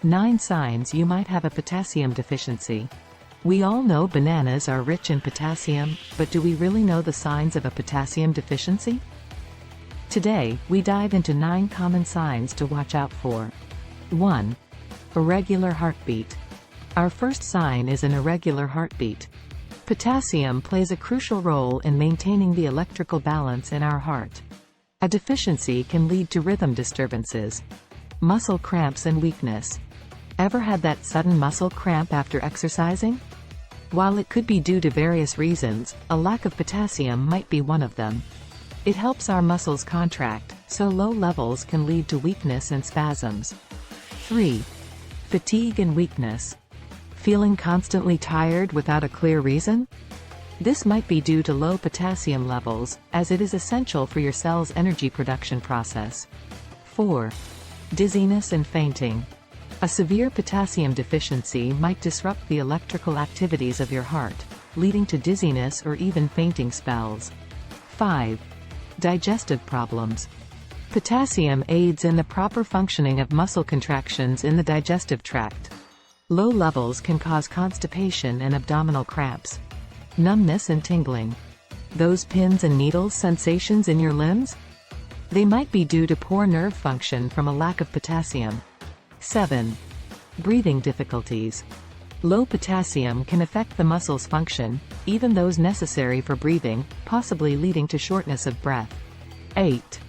9 signs you might have a potassium deficiency. We all know bananas are rich in potassium, but do we really know the signs of a potassium deficiency? Today, we dive into 9 common signs to watch out for. 1. Irregular heartbeat. Our first sign is an irregular heartbeat. Potassium plays a crucial role in maintaining the electrical balance in our heart. A deficiency can lead to rhythm disturbances, muscle cramps and weakness. Ever had that sudden muscle cramp after exercising? While it could be due to various reasons, a lack of potassium might be one of them. It helps our muscles contract, so low levels can lead to weakness and spasms. 3. Fatigue and weakness. Feeling constantly tired without a clear reason? This might be due to low potassium levels, as it is essential for your cell's energy production process. 4. Dizziness and fainting. A severe potassium deficiency might disrupt the electrical activities of your heart, leading to dizziness or even fainting spells. 5. Digestive problems. Potassium aids in the proper functioning of muscle contractions in the digestive tract. Low levels can cause constipation and abdominal cramps. Numbness and tingling. Those pins and needles sensations in your limbs? They might be due to poor nerve function from a lack of potassium. 7. Breathing difficulties. Low potassium can affect the muscles' function, even those necessary for breathing, possibly leading to shortness of breath. 8.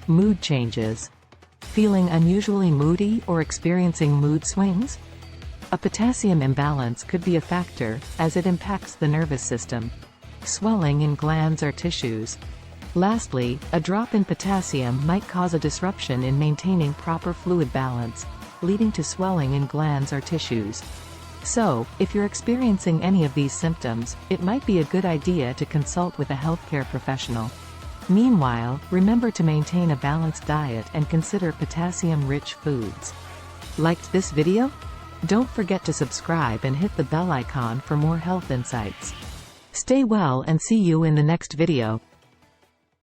Mood changes. Feeling unusually moody or experiencing mood swings? A potassium imbalance could be a factor, as it impacts the nervous system. Swelling in glands or tissues. Lastly, a drop in potassium might cause a disruption in maintaining proper fluid balance, leading to swelling in glands or tissues. So, if you're experiencing any of these symptoms, it might be a good idea to consult with a healthcare professional. Meanwhile, remember to maintain a balanced diet and consider potassium-rich foods. Liked this video? Don't forget to subscribe and hit the bell icon for more health insights. Stay well and see you in the next video.